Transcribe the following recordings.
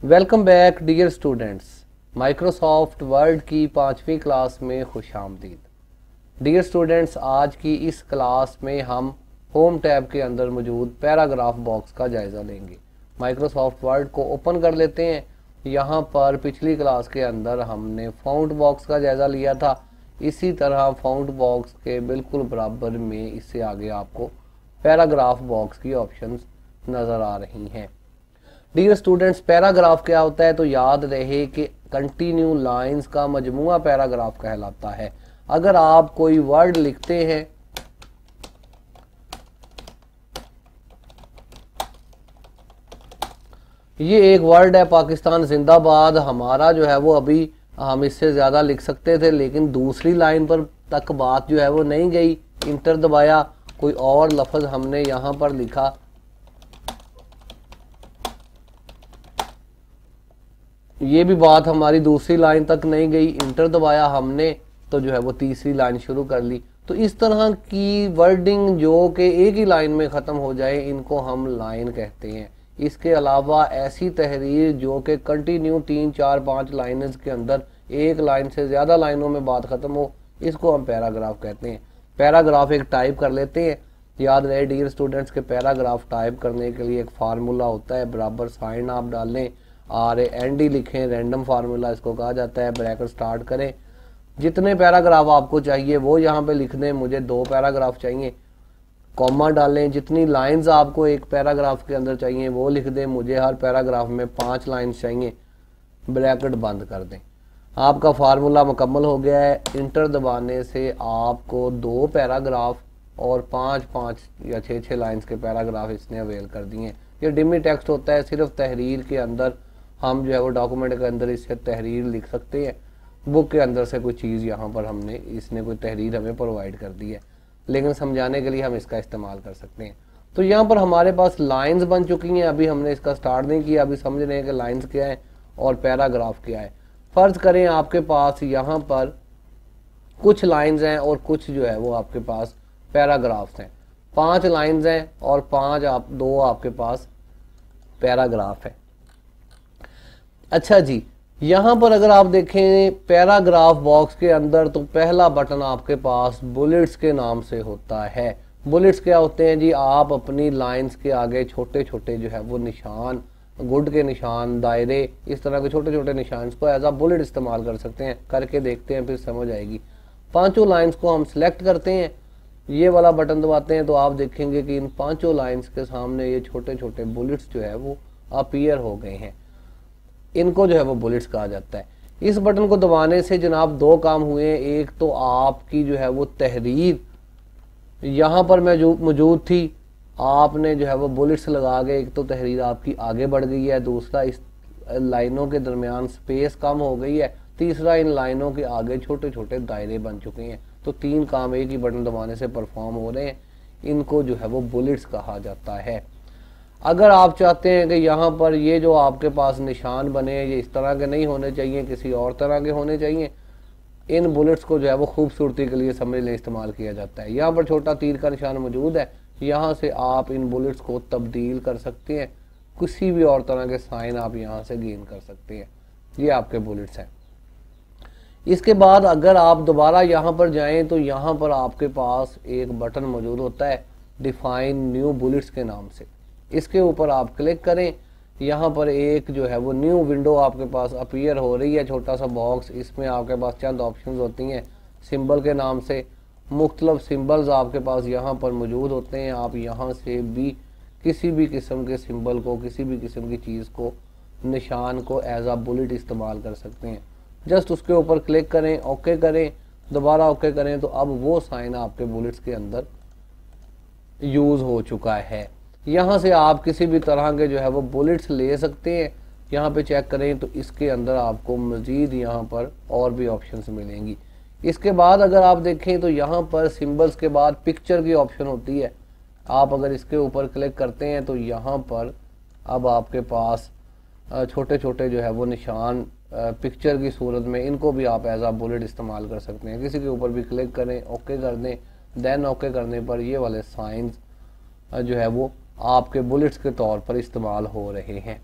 Welcome back dear students. Microsoft Word की 5वीं class में खुशामदीद। डियर स्टूडेंट्स, आज की इस क्लास में हम होम टैब के अंदर मौजूद पैराग्राफ बॉक्स का जायज़ा लेंगे। माइक्रोसॉफ्ट वर्ड को ओपन कर लेते हैं। यहाँ पर पिछली क्लास के अंदर हमने फाउंड बॉक्स का जायज़ा लिया था। इसी तरह फाउंड बॉक्स के बिल्कुल बराबर में इससे आगे आपको पैराग्राफ बॉक्स की ऑप्शंस नज़र आ रही हैं। डियर स्टूडेंट्स, पैराग्राफ क्या होता है तो याद रहे कि कंटिन्यू लाइंस का मजमुआ पैराग्राफ कहलाता है। अगर आप कोई वर्ड लिखते हैं, ये एक वर्ड है पाकिस्तान जिंदाबाद, हमारा जो है वो अभी हम इससे ज़्यादा लिख सकते थे, लेकिन दूसरी लाइन पर तक बात जो है वो नहीं गई। इंटर दबाया, कोई और लफ्ज़ हमने यहाँ पर लिखा, ये भी बात हमारी दूसरी लाइन तक नहीं गई। इंटर दबाया हमने तो जो है वो तीसरी लाइन शुरू कर ली। तो इस तरह की वर्डिंग जो कि एक ही लाइन में ख़त्म हो जाए, इनको हम लाइन कहते हैं। इसके अलावा ऐसी तहरीर जो कि कंटिन्यू 3, 4, 5 लाइन्स के अंदर एक लाइन से ज़्यादा लाइनों में बात ख़त्म हो, इसको हम पैराग्राफ कहते हैं। पैराग्राफ एक टाइप कर लेते हैं। याद रहे डियर स्टूडेंट्स के पैराग्राफ टाइप करने के लिए एक फार्मूला होता है, बराबर साइन आप डालें, RAND लिखें, रैंडम फार्मूला इसको कहा जाता है। ब्रैकेट स्टार्ट करें, जितने पैराग्राफ आपको चाहिए वो यहाँ पे लिख दें। मुझे 2 पैराग्राफ चाहिए, कॉमा डालें। जितनी लाइंस आपको एक पैराग्राफ के अंदर चाहिए वो लिख दें। मुझे हर पैराग्राफ में 5 लाइंस चाहिए, ब्रैकेट बंद कर दें। आपका फार्मूला मुकम्मल हो गया है। इंटर दबाने से आपको 2 पैराग्राफ और 5-5 या 6-6 लाइंस के पैराग्राफ इसने अवेल कर दिए। ये डिमी टेक्स्ट होता है, सिर्फ तहरीर के अंदर हम जो है वो डॉक्यूमेंट के अंदर इससे तहरीर लिख सकते हैं। बुक के अंदर से कोई चीज़ यहाँ पर हमने इसने कोई तहरीर हमें प्रोवाइड कर दी है, लेकिन समझाने के लिए हम इसका इस्तेमाल कर सकते हैं। तो यहाँ पर हमारे पास लाइंस बन चुकी हैं। अभी हमने इसका स्टार्ट नहीं किया, अभी समझ रहे हैं कि लाइंस क्या है और पैराग्राफ क्या है। फ़र्ज़ करें आपके पास यहाँ पर कुछ लाइंस हैं और कुछ जो है वो आपके पास पैराग्राफ्स हैं। 5 लाइंस हैं और 2 आपके पास पैराग्राफ है। अच्छा जी, यहाँ पर अगर आप देखें पैराग्राफ बॉक्स के अंदर, तो पहला बटन आपके पास बुलेट्स के नाम से होता है। बुलेट्स क्या होते हैं जी? आप अपनी लाइंस के आगे छोटे छोटे जो है वो निशान, गुड के निशान, दायरे, इस तरह के छोटे छोटे निशान को एज आ बुलेट इस्तेमाल कर सकते हैं। करके देखते हैं, फिर समझ आएगी। 5 लाइंस को हम सिलेक्ट करते हैं, ये वाला बटन दबाते हैं, तो आप देखेंगे कि इन 5 लाइंस के सामने ये छोटे छोटे बुलेट्स जो है वो अपीयर हो गए हैं। इनको जो है वो बुलेट्स कहा जाता है। इस बटन को दबाने से जनाब 2 काम हुए। एक तो आपकी जो है वो तहरीर यहाँ पर मौजूद थी, आपने जो है वो बुलेट्स लगा के एक तो तहरीर आपकी आगे बढ़ गई है। दूसरा, इस लाइनों के दरमियान स्पेस कम हो गई है। तीसरा, इन लाइनों के आगे छोटे छोटे दायरे बन चुके हैं। तो 3 काम एक ही बटन दबाने से परफॉर्म हो रहे हैं। इनको जो है वो बुलेट्स कहा जाता है। अगर आप चाहते हैं कि यहाँ पर ये जो आपके पास निशान बने ये इस तरह के नहीं होने चाहिए, किसी और तरह के होने चाहिए, इन बुलेट्स को जो है वो खूबसूरती के लिए समझ लें इस्तेमाल किया जाता है। यहाँ पर छोटा तीर का निशान मौजूद है, यहाँ से आप इन बुलेट्स को तब्दील कर सकते हैं। किसी भी और तरह के साइन आप यहाँ से गेन कर सकते हैं। ये आपके बुलेट्स हैं। इसके बाद अगर आप दोबारा यहाँ पर जाएं तो यहाँ पर आपके पास एक बटन मौजूद होता है डिफाइन न्यू बुलेट्स के नाम से। इसके ऊपर आप क्लिक करें, यहाँ पर एक जो है वो न्यू विंडो आपके पास अपीयर हो रही है, छोटा सा बॉक्स। इसमें आपके पास चंद ऑप्शंस होती हैं सिंबल के नाम से। मुख्तलिफ सिंबल्स आपके पास यहाँ पर मौजूद होते हैं। आप यहाँ से भी किसी भी किस्म के सिंबल को, किसी भी किस्म की चीज़ को, निशान को एज आ बुलेट इस्तेमाल कर सकते हैं। जस्ट उसके ऊपर क्लिक करें, ओके करें, दोबारा ओके करें, तो अब वो साइन आपके बुलेट्स के अंदर यूज़ हो चुका है। यहाँ से आप किसी भी तरह के जो है वो बुलेट्स ले सकते हैं। यहाँ पे चेक करें तो इसके अंदर आपको मज़ीद यहाँ पर और भी ऑप्शंस मिलेंगी। इसके बाद अगर आप देखें तो यहाँ पर सिंबल्स के बाद पिक्चर की ऑप्शन होती है। आप अगर इसके ऊपर क्लिक करते हैं तो यहाँ पर अब आपके पास छोटे छोटे जो है वो निशान पिक्चर की सूरत में, इनको भी आप एज आ बुलेट इस्तेमाल कर सकते हैं। किसी के ऊपर भी क्लिक करें, ओके कर दें, देन ओके करने पर ये वाले साइंस जो है वो आपके बुलेट्स के तौर पर इस्तेमाल हो रहे हैं।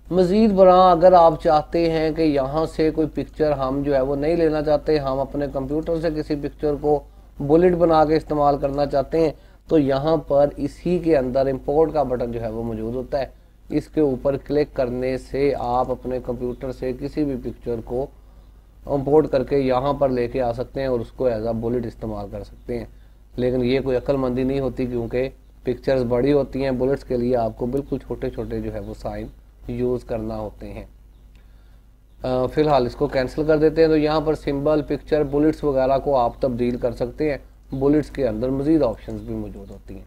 मज़ीद बरा अगर आप चाहते हैं कि यहाँ से कोई पिक्चर हम जो है वो नहीं लेना चाहते, हम अपने कंप्यूटर से किसी पिक्चर को बुलेट बना के इस्तेमाल करना चाहते हैं, तो यहाँ पर इसी के अंदर इंपोर्ट का बटन जो है वो मौजूद होता है। इसके ऊपर क्लिक करने से आप अपने कंप्यूटर से किसी भी पिक्चर को इंपोर्ट करके यहाँ पर लेके आ सकते हैं और उसको एज आ बुलेट इस्तेमाल कर सकते हैं। लेकिन ये कोई अक्लमंदी नहीं होती, क्योंकि पिक्चर्स बड़ी होती हैं। बुलेट्स के लिए आपको बिल्कुल छोटे छोटे जो है वो साइन यूज़ करना होते हैं। फ़िलहाल इसको कैंसिल कर देते हैं। तो यहाँ पर सिंबल, पिक्चर, बुलेट्स वगैरह को आप तब्दील कर सकते हैं। बुलेट्स के अंदर मज़ीद ऑप्शंस भी मौजूद होती हैं।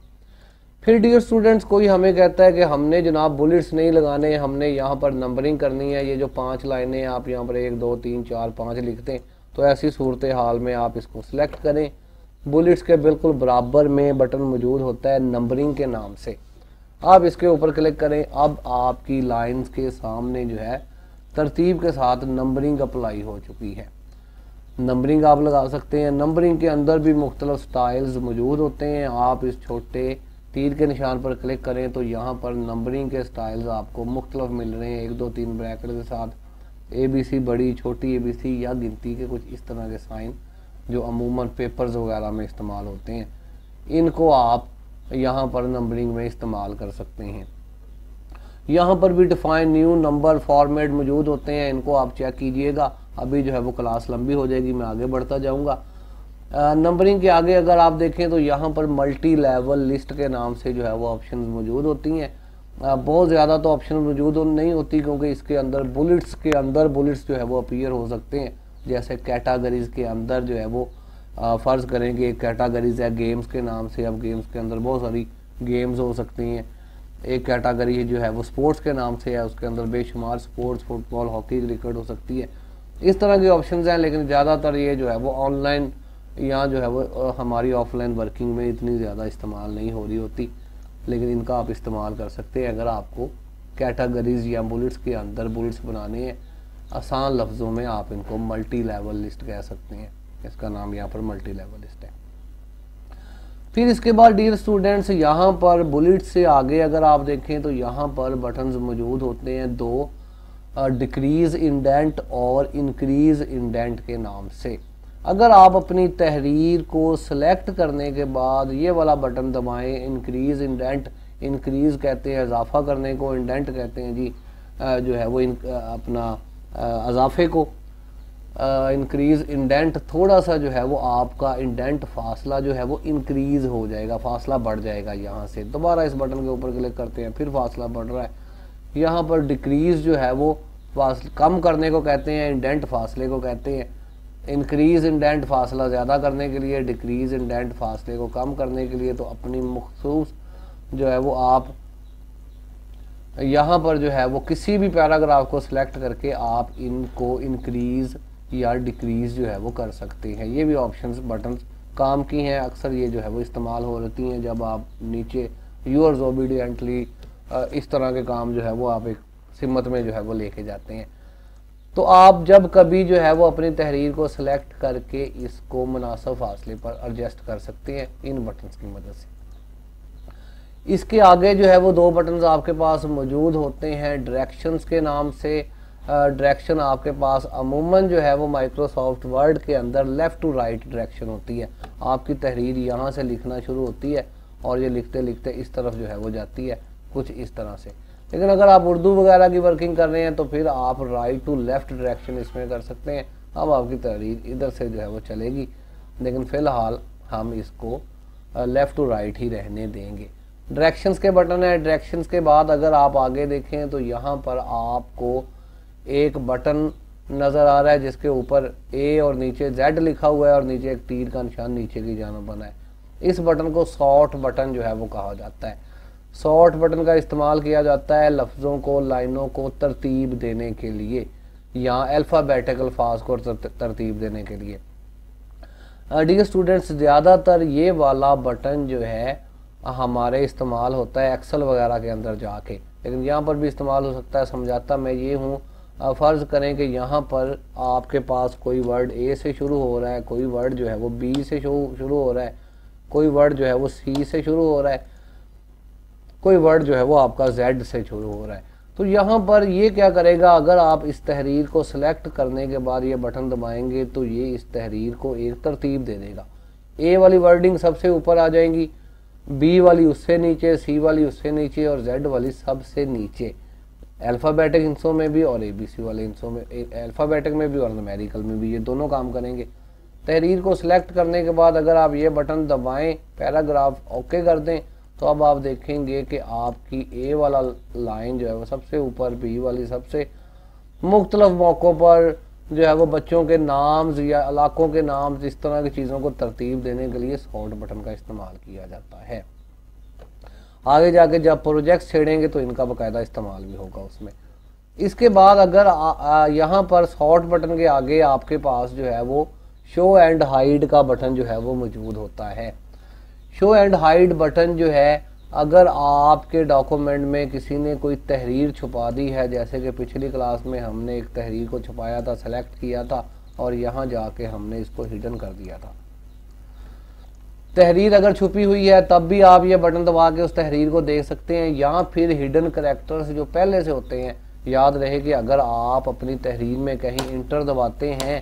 फिर डियर स्टूडेंट्स, कोई हमें कहता है कि हमने जनाब बुलेट्स नहीं लगाने, हमने यहाँ पर नंबरिंग करनी है। ये जो 5 लाइनें आप यहाँ पर 1 2 3 4 5 लिखते हैं, तो ऐसी सूरत हाल में आप इसको सिलेक्ट करें। बुलेट्स के बिल्कुल बराबर में बटन मौजूद होता है नंबरिंग के नाम से, आप इसके ऊपर क्लिक करें। अब आपकी लाइंस के सामने जो है तरतीब के साथ नंबरिंग अप्लाई हो चुकी है। नंबरिंग आप लगा सकते हैं। नंबरिंग के अंदर भी मुख्तलिफ स्टाइल्स मौजूद होते हैं। आप इस छोटे तीर के निशान पर क्लिक करें तो यहाँ पर नंबरिंग के स्टाइल्स आपको मुख्तलिफ मिल रहे हैं, 1 2 3 ब्रैकेट के साथ, ABC, बड़ी, छोटी ABC या गिनती के कुछ इस तरह के साइन जो अमूमन पेपर्स वगैरह में इस्तेमाल होते हैं, इनको आप यहाँ पर नंबरिंग में इस्तेमाल कर सकते हैं। यहाँ पर भी डिफाइन न्यू नंबर फॉर्मेट मौजूद होते हैं, इनको आप चेक कीजिएगा। अभी जो है वो क्लास लंबी हो जाएगी, मैं आगे बढ़ता जाऊँगा। नंबरिंग के आगे अगर आप देखें तो यहाँ पर मल्टी लेवल लिस्ट के नाम से जो है वो ऑप्शन मौजूद होती हैं। बहुत ज़्यादा तो ऑप्शन मौजूद नहीं होती, क्योंकि इसके अंदर बुलेट्स के अंदर बुलेट्स जो है वो अपीयर हो सकते हैं। जैसे कैटेगरीज के अंदर जो है वो फ़र्ज़ करेंगे एक कैटेगरीज है गेम्स के नाम से। अब गेम्स के अंदर बहुत सारी गेम्स हो सकती हैं। एक कैटेगरी जो है वो स्पोर्ट्स के नाम से है, उसके अंदर बेशुमार स्पोर्ट्स, फुटबॉल, हॉकी, क्रिकेट हो सकती है। इस तरह के ऑप्शंस हैं, लेकिन ज़्यादातर ये जो है वो ऑनलाइन या जो है वो हमारी ऑफलाइन वर्किंग में इतनी ज़्यादा इस्तेमाल नहीं हो रही होती, लेकिन इनका आप इस्तेमाल कर सकते हैं अगर आपको कैटेगरीज या बुलेट्स के अंदर बुलेट्स बनाने हैं। आसान लफ्ज़ों में आप इनको मल्टी लेवल लिस्ट कह सकते हैं। इसका नाम यहाँ पर मल्टी लेवल लिस्ट है। फिर इसके बाद डियर स्टूडेंट्स, यहाँ पर बुलेट से आगे अगर आप देखें तो यहाँ पर बटन्स मौजूद होते हैं 2, डिक्रीज इंडेंट और इंक्रीज इंडेंट के नाम से। अगर आप अपनी तहरीर को सिलेक्ट करने के बाद ये वाला बटन दबाएं, इंक्रीज इंडेंट, इंक्रीज कहते हैं इजाफा करने को, इंडेंट कहते हैं जी जो है वो अपना इजाफे को। इंक्रीज इंडेंट, थोड़ा सा जो है वो आपका इंडेंट फासला जो है वो इंक्रीज हो जाएगा, फासला बढ़ जाएगा। यहाँ से दोबारा इस बटन के ऊपर क्लिक करते हैं, फिर फासला बढ़ रहा है। यहाँ पर डिक्रीज जो है वो कम करने को कहते हैं, इंडेंट फासले को कहते हैं। इंक्रीज इंडेंट फासला ज़्यादा करने के लिए, डिक्रीज इंडेंट फासले को कम करने के लिए। तो अपनी मखसूस जो है वो आप यहाँ पर जो है वो किसी भी पैराग्राफ को सिलेक्ट करके आप इनको इंक्रीज या डिक्रीज जो है वो कर सकते हैं। ये भी ऑप्शंस बटन्स काम की हैं। अक्सर ये जो है वो इस्तेमाल हो रहती हैं जब आप नीचे यूअर्स ओबीडियंटली इस तरह के काम जो है वो आप एक सिमत में जो है वो लेके जाते हैं। तो आप जब कभी जो है वो अपनी तहरीर को सिलेक्ट करके इसको मुनासिब फासले पर एडजस्ट कर सकते हैं इन बटन्स की मदद से। इसके आगे जो है वो 2 बटन्स आपके पास मौजूद होते हैं डायरेक्शंस के नाम से। डायरेक्शन आपके पास अमूमन जो है वो माइक्रोसॉफ्ट वर्ड के अंदर लेफ़्ट टू राइट डायरेक्शन होती है। आपकी तहरीर यहाँ से लिखना शुरू होती है और ये लिखते लिखते इस तरफ जो है वो जाती है, कुछ इस तरह से। लेकिन अगर आप उर्दू वगैरह की वर्किंग कर रहे हैं तो फिर आप राइट टू लेफ़्ट डायरेक्शन इसमें कर सकते हैं। अब आपकी तहरीर इधर से जो है वो चलेगी, लेकिन फ़िलहाल हम इसको लेफ़्ट टू राइट ही रहने देंगे। डायरेक्शंस के बटन है। डायरेक्शंस के बाद अगर आप आगे देखें तो यहाँ पर आपको एक बटन नज़र आ रहा है जिसके ऊपर A और नीचे Z लिखा हुआ है और नीचे एक तीर का निशान नीचे की जानिब बना है। इस बटन को सॉर्ट बटन जो है वो कहा जाता है। सॉर्ट बटन का इस्तेमाल किया जाता है लफ्ज़ों को, लाइनों को तरतीब देने के लिए या अल्फ़ाबेटिक अल्फाज को तरतीब देने के लिए। डियर स्टूडेंट्स, ज़्यादातर ये वाला बटन जो है हमारे इस्तेमाल होता है एक्सेल वगैरह के अंदर जाके, लेकिन यहाँ पर भी इस्तेमाल हो सकता है। समझाता मैं ये हूँ, फ़र्ज़ करें कि यहाँ पर आपके पास कोई वर्ड A से शुरू हो रहा है, कोई वर्ड जो है वो B से शुरू हो रहा है, कोई वर्ड जो है वो C से शुरू हो रहा है, कोई वर्ड जो है वो आपका Z से शुरू हो रहा है। तो यहाँ पर ये क्या करेगा, अगर आप इस तहरीर को सिलेक्ट करने के बाद ये बटन दबाएंगे तो ये इस तहरीर को एक तरतीब दे देगा। ए वाली वर्डिंग सबसे ऊपर आ जाएंगी, बी वाली उससे नीचे, सी वाली उससे नीचे और जेड वाली सबसे नीचे, अल्फ़ाबेटिक हिस्सों में भी और एबीसी वाले हिस्सों में, अल्फ़ाबेटिक में भी और न्यूमेरिकल में भी, ये दोनों काम करेंगे। तहरीर को सिलेक्ट करने के बाद अगर आप ये बटन दबाएं, पैराग्राफ ओके कर दें, तो अब आप देखेंगे कि आपकी ए वाला लाइन जो है वो सबसे ऊपर, बी वाली सबसे, मुख्तलिफ मौक़ों पर जो है वो बच्चों के नाम्स या इलाकों के नाम्स, इस तरह की चीज़ों को तरतीब देने के लिए सॉर्ट बटन का इस्तेमाल किया जाता है। आगे जाके जब प्रोजेक्ट छेड़ेंगे तो इनका बाकायदा इस्तेमाल भी होगा उसमें। इसके बाद अगर यहाँ पर सॉर्ट बटन के आगे आपके पास जो है वो शो एंड हाइड का बटन जो है वो मौजूद होता है। शो एंड हाइड बटन जो है, अगर आपके डॉक्यूमेंट में किसी ने कोई तहरीर छुपा दी है, जैसे कि पिछली क्लास में हमने एक तहरीर को छुपाया था, सेलेक्ट किया था और यहाँ जाके हमने इसको हिडन कर दिया था। तहरीर अगर छुपी हुई है तब भी आप ये बटन दबा के उस तहरीर को देख सकते हैं, या फिर हिडन करैक्टर्स जो पहले से होते हैं। याद रहे कि अगर आप अपनी तहरीर में कहीं इंटर दबाते हैं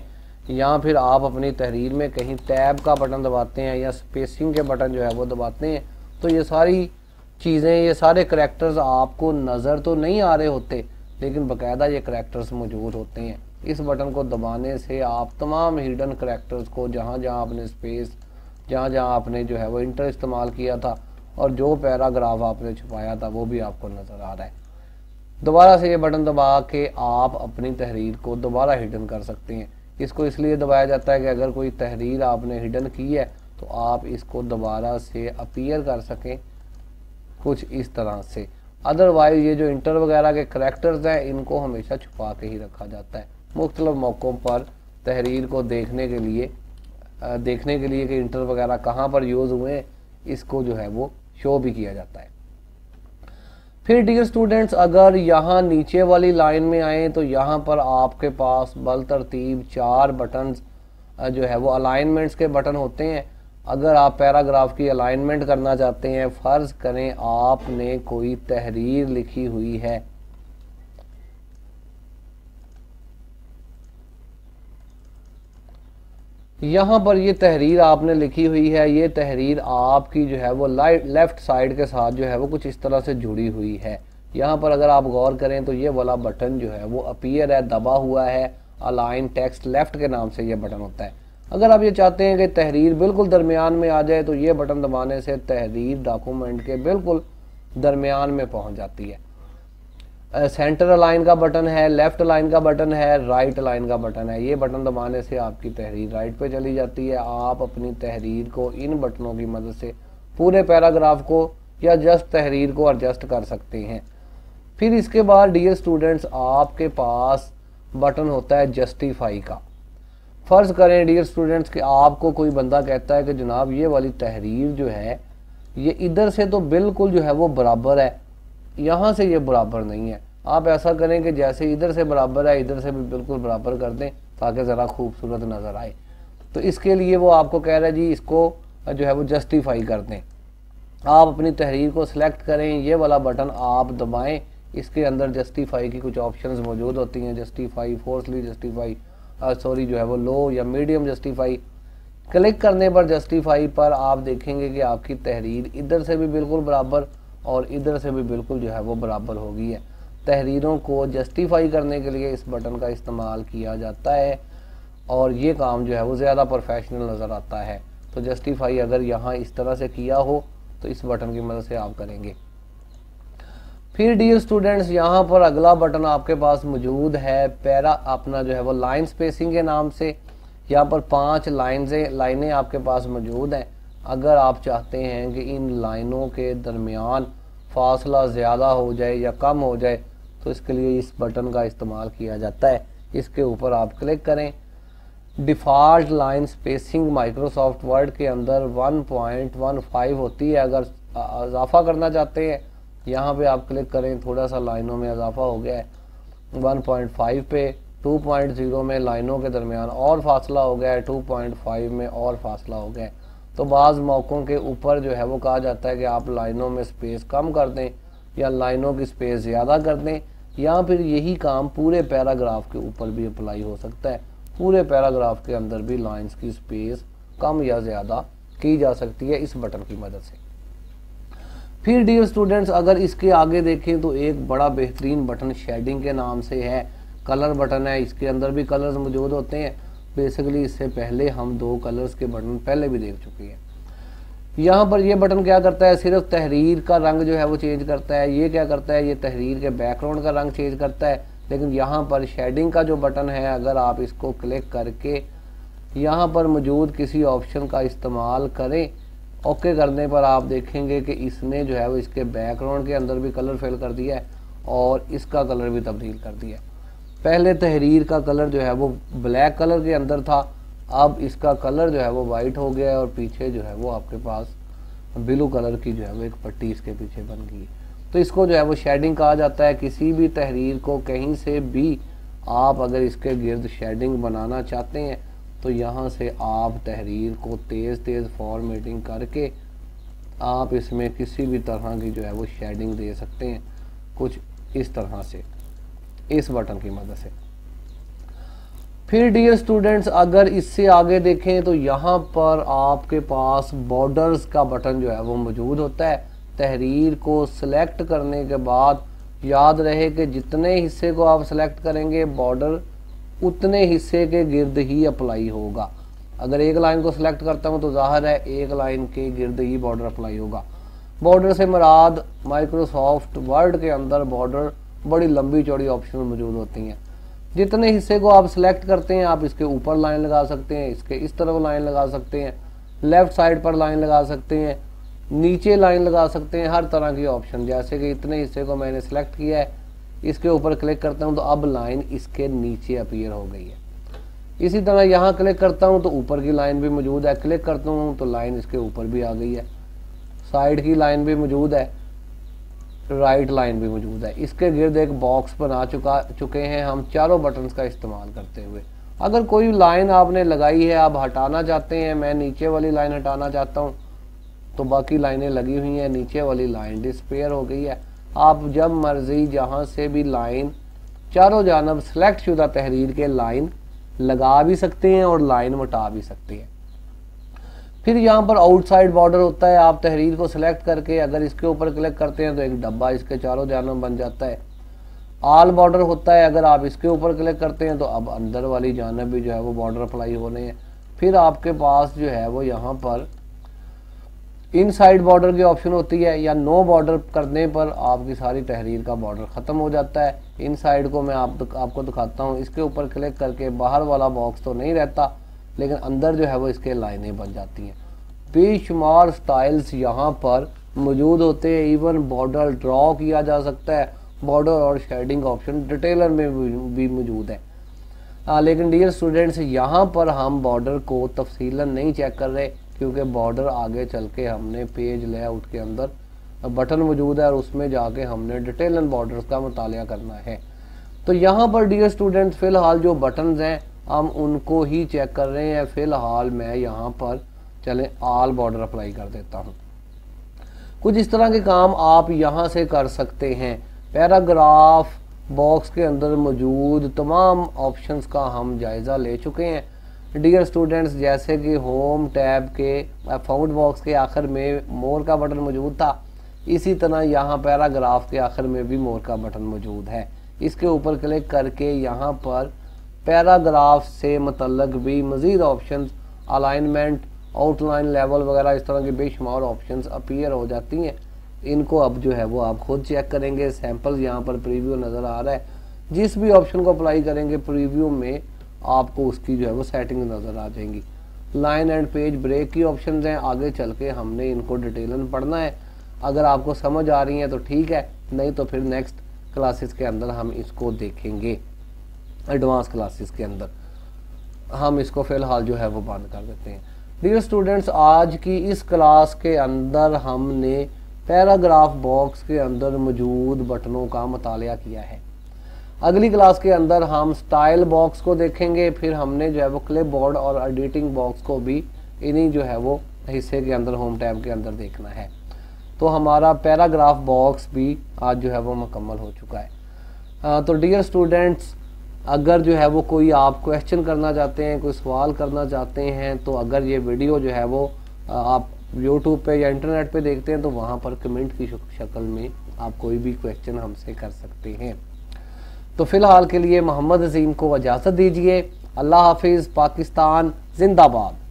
या फिर आप अपनी तहरीर में कहीं टैब का बटन दबाते हैं या स्पेसिंग के बटन जो है वो दबाते हैं, तो ये सारी चीज़ें, ये सारे करैक्टर्स आपको नज़र तो नहीं आ रहे होते, लेकिन बाकायदा ये करैक्टर्स मौजूद होते हैं। इस बटन को दबाने से आप तमाम हिडन करैक्टर्स को, जहाँ जहाँ आपने स्पेस, जहाँ जहाँ आपने जो है वो इंटर इस्तेमाल किया था और जो पैराग्राफ आपने छुपाया था, वो भी आपको नज़र आ रहा है। दोबारा से ये बटन दबा के आप अपनी तहरीर को दोबारा हिडन कर सकते हैं। इसको इसलिए दबाया जाता है कि अगर कोई तहरीर आपने हिडन की है तो आप इसको दोबारा से अपीयर कर सकें कुछ इस तरह से। अदरवाइज ये जो इंटर वगैरह के करैक्टर्स हैं, इनको हमेशा छुपा के ही रखा जाता है। मुख्तलिफ मौक़ों पर तहरीर को देखने के लिए कि इंटर वगैरह कहाँ पर यूज़ हुए, इसको जो है वो शो भी किया जाता है। फिर डियर स्टूडेंट्स, अगर यहाँ नीचे वाली लाइन में आए तो यहाँ पर आपके पास बल तरतीब 4 बटन्स जो है वो अलाइनमेंट्स के बटन होते हैं। अगर आप पैराग्राफ की अलाइनमेंट करना चाहते हैं, फ़र्ज़ करें आपने कोई तहरीर लिखी हुई है, यहाँ पर ये तहरीर आपने लिखी हुई है, ये तहरीर आपकी जो है वो लेफ़्ट साइड के साथ जो है वो कुछ इस तरह से जुड़ी हुई है। यहाँ पर अगर आप गौर करें तो ये वाला बटन जो है वो अपीयर है, दबा हुआ है, अलाइन टेक्स्ट लेफ़्ट के नाम से ये बटन होता है। अगर आप ये चाहते हैं कि तहरीर बिल्कुल दरमियान में आ जाए तो ये बटन दबाने से तहरीर डॉक्यूमेंट के बिल्कुल दरमियान में पहुँच जाती है। सेंटर अलाइन का बटन है, लेफ्ट अलाइन का बटन है, राइट अलाइन का बटन है। ये बटन दबाने से आपकी तहरीर राइट पे चली जाती है। आप अपनी तहरीर को इन बटनों की मदद से पूरे पैराग्राफ को या जस्ट तहरीर को एडजस्ट कर सकते हैं। फिर इसके बाद डियर स्टूडेंट्स, आपके पास बटन होता है जस्टिफाई का। फ़र्ज़ करें डियर स्टूडेंट्स कि आपको कोई बंदा कहता है कि जनाब ये वाली तहरीर जो है ये इधर से तो बिल्कुल जो है वो बराबर है, यहाँ से ये बराबर नहीं है। आप ऐसा करें कि जैसे इधर से बराबर है, इधर से भी बिल्कुल बराबर कर दें ताकि ज़रा खूबसूरत नज़र आए। तो इसके लिए वो आपको कह रहा है जी इसको जो है वो जस्टिफाई कर दें। आप अपनी तहरीर को सिलेक्ट करें, ये वाला बटन आप दबाएं, इसके अंदर जस्टिफाई की कुछ ऑप्शंस मौजूद होती हैं, जस्टिफाई, फोर्सली जस्टिफाई, जो है वो लो या मीडियम जस्टिफाई। क्लिक करने पर जस्टिफाई पर आप देखेंगे कि आपकी तहरीर इधर से भी बिल्कुल बराबर और इधर से भी बिल्कुल जो है वो बराबर हो गई है। तहरीरों को जस्टिफाई करने के लिए इस बटन का इस्तेमाल किया जाता है और ये काम जो है वो ज़्यादा प्रोफेशनल नज़र आता है। तो जस्टिफाई अगर यहाँ इस तरह से किया हो तो इस बटन की मदद से आप करेंगे। फिर डियर स्टूडेंट्स, यहाँ पर अगला बटन आपके पास मौजूद है पैरा अपना जो है वो लाइन स्पेसिंग के नाम से। यहाँ पर 5 लाइनें आपके पास मौजूद हैं। अगर आप चाहते हैं कि इन लाइनों के दरमियान फासला ज़्यादा हो जाए या कम हो जाए तो इसके लिए इस बटन का इस्तेमाल किया जाता है। इसके ऊपर आप क्लिक करें। Default line spacing Microsoft word के अंदर 1.15 होती है। अगर इजाफा करना चाहते हैं यहाँ पे आप क्लिक करें, थोड़ा सा लाइनों में इजाफा हो गया है 1.5 पे। 2.0 में लाइनों के दरमियान और फासला हो गया है, 2.5 में और फासला हो गया है। तो बाज़ मौक़ों के ऊपर जो है वो कहा जाता है कि आप लाइनों में स्पेस कम कर दें या लाइनों की स्पेस ज़्यादा कर दें। या फिर यही काम पूरे पैराग्राफ के ऊपर भी अप्लाई हो सकता है। पूरे पैराग्राफ के अंदर भी लाइंस की स्पेस कम या ज़्यादा की जा सकती है इस बटन की मदद से। फिर डियर स्टूडेंट्स, अगर इसके आगे देखें तो एक बड़ा बेहतरीन बटन शेडिंग के नाम से है, कलर बटन है। इसके अंदर भी कलर्स मौजूद होते हैं। बेसिकली इससे पहले हम 2 कलर्स के बटन पहले भी देख चुके हैं। यहाँ पर ये बटन क्या करता है, सिर्फ तहरीर का रंग जो है वो चेंज करता है। ये क्या करता है, ये तहरीर के बैकग्राउंड का रंग चेंज करता है। लेकिन यहाँ पर शेडिंग का जो बटन है, अगर आप इसको क्लिक करके यहाँ पर मौजूद किसी ऑप्शन का इस्तेमाल करें, ओके करने पर आप देखेंगे कि इसने जो है वो इसके बैकग्राउंड के अंदर भी कलर फिल कर दिया है और इसका कलर भी तब्दील कर दिया है। पहले तहरीर का कलर जो है वो ब्लैक कलर के अंदर था, अब इसका कलर जो है वो वाइट हो गया है और पीछे जो है वो आपके पास ब्लू कलर की जो है वो एक पट्टी इसके पीछे बन गई। तो इसको जो है वो शेडिंग कहा जाता है। किसी भी तहरीर को कहीं से भी आप अगर इसके गिर्द शेडिंग बनाना चाहते हैं तो यहाँ से आप तहरीर को तेज़ फॉर्मेटिंग करके आप इसमें किसी भी तरह की जो है वो शेडिंग दे सकते हैं, कुछ इस तरह से, इस बटन की मदद से। फिर डियर स्टूडेंट्स, अगर इससे आगे देखें तो यहाँ पर आपके पास बॉर्डर्स का बटन जो है वो मौजूद होता है। तहरीर को सिलेक्ट करने के बाद याद रहे कि जितने हिस्से को आप सिलेक्ट करेंगे बॉर्डर उतने हिस्से के गिर्द ही अप्लाई होगा। अगर एक लाइन को सिलेक्ट करता हूँ तो जाहिर है एक लाइन के गिर्द ही बॉर्डर अप्लाई होगा। बॉर्डर से मुराद माइक्रोसॉफ्ट वर्ड के अंदर बॉर्डर बड़ी लंबी चौड़ी ऑप्शन मौजूद होती हैं। जितने हिस्से को आप सिलेक्ट करते हैं आप इसके ऊपर लाइन लगा सकते हैं, इसके इस तरफ लाइन लगा सकते हैं, लेफ्ट साइड पर लाइन लगा सकते हैं, नीचे लाइन लगा सकते हैं, हर तरह की ऑप्शन। जैसे कि इतने हिस्से को मैंने सिलेक्ट किया है, इसके ऊपर क्लिक करता हूं तो अब लाइन इसके नीचे अपीयर हो गई है। इसी तरह यहाँ क्लिक करता हूं तो ऊपर की लाइन भी मौजूद है, क्लिक करता हूँ तो लाइन इसके ऊपर भी आ गई है, साइड की लाइन भी मौजूद है, राइट लाइन भी मौजूद है। इसके गिर्द एक बॉक्स बना चुके हैं हम चारों बटन्स का इस्तेमाल करते हुए। अगर कोई लाइन आपने लगाई है, आप हटाना चाहते हैं, मैं नीचे वाली लाइन हटाना चाहता हूं तो बाकी लाइनें लगी हुई हैं, नीचे वाली लाइन डिस्पेयर हो गई है। आप जब मर्जी जहां से भी लाइन चारों जानब सेलेक्ट शुदा तहरीर के लाइन लगा भी सकते हैं और लाइन मिटा भी सकते हैं। फिर यहाँ पर आउटसाइड बॉर्डर होता है। आप तहरीर को सिलेक्ट करके अगर इसके ऊपर क्लिक करते हैं तो एक डब्बा इसके चारों जानब बन जाता है। आल बॉर्डर होता है, अगर आप इसके ऊपर क्लिक करते हैं तो अब अंदर वाली जानब भी जो है वो बॉर्डर अप्लाई होने हैं। फिर आपके पास जो है वो यहाँ पर इनसाइड बॉर्डर की ऑप्शन होती है, या नो बॉर्डर करने पर आपकी सारी तहरीर का बॉर्डर ख़त्म हो जाता है। इनसाइड को मैं आपको दिखाता हूँ। इसके ऊपर क्लिक करके बाहर वाला बॉक्स तो नहीं रहता, लेकिन अंदर जो है वो इसके लाइनें बन जाती हैं। बेशुमार स्टाइल्स यहाँ पर मौजूद होते हैं। इवन बॉर्डर ड्रॉ किया जा सकता है, बॉर्डर और शेडिंग ऑप्शन डिटेलर में भी मौजूद है। लेकिन डियर स्टूडेंट्स, यहाँ पर हम बॉर्डर को तफसीलन नहीं चेक कर रहे, क्योंकि बॉर्डर आगे चल के हमने पेज लेआउट के अंदर बटन मौजूद है और उसमें जाके हमने डिटेलन बॉर्डर्स का मुतालिया करना है। तो यहाँ पर डियर स्टूडेंट्स फ़िलहाल जो बटन्स हैं हम उनको ही चेक कर रहे हैं। फ़िलहाल मैं यहाँ पर चलें आल बॉर्डर अप्लाई कर देता हूँ। कुछ इस तरह के काम आप यहाँ से कर सकते हैं। पैराग्राफ बॉक्स के अंदर मौजूद तमाम ऑप्शंस का हम जायज़ा ले चुके हैं डियर स्टूडेंट्स। जैसे कि होम टैब के फाउंड बॉक्स के आखिर में मोर का बटन मौजूद था, इसी तरह यहाँ पैराग्राफ के आखिर में भी मोर का बटन मौजूद है। इसके ऊपर क्लिक करके यहाँ पर पैराग्राफ से मतलब भी मज़ीद ऑप्शंस, अलाइनमेंट, आउटलाइन, लेवल वगैरह इस तरह की बेशुमार ऑप्शंस अपीयर हो जाती हैं। इनको अब जो है वो आप खुद चेक करेंगे। सैंपल यहाँ पर प्रीव्यू नज़र आ रहा है। जिस भी ऑप्शन को अप्लाई करेंगे प्रीव्यू में आपको उसकी जो है वो सेटिंग नज़र आ जाएंगी। लाइन एंड पेज ब्रेक की ऑप्शंस हैं, आगे चल के हमने इनको डिटेलन पढ़ना है। अगर आपको समझ आ रही है तो ठीक है, नहीं तो फिर नेक्स्ट क्लासेस के अंदर हम इसको देखेंगे। एडवांस क्लासेस के अंदर हम इसको फ़िलहाल जो है वो बंद कर देते हैं। डियर स्टूडेंट्स, आज की इस क्लास के अंदर हमने पैराग्राफ बॉक्स के अंदर मौजूद बटनों का मुतालिया किया है। अगली क्लास के अंदर हम स्टाइल बॉक्स को देखेंगे। फिर हमने जो है वो क्लिपबोर्ड और एडिटिंग बॉक्स को भी इन्हीं जो है वो हिस्से के अंदर होम टैब के अंदर देखना है। तो हमारा पैराग्राफ बॉक्स भी आज जो है वो मुकम्मल हो चुका है। तो डियर स्टूडेंट्स, अगर जो है वो कोई आप क्वेश्चन करना चाहते हैं, कोई सवाल करना चाहते हैं, तो अगर ये वीडियो जो है वो आप यूट्यूब पे या इंटरनेट पे देखते हैं तो वहाँ पर कमेंट की शक्ल में आप कोई भी क्वेश्चन हमसे कर सकते हैं। तो फिलहाल के लिए मोहम्मद अजीम को इजाज़त दीजिए। अल्लाह हाफिज़। पाकिस्तान जिंदाबाद।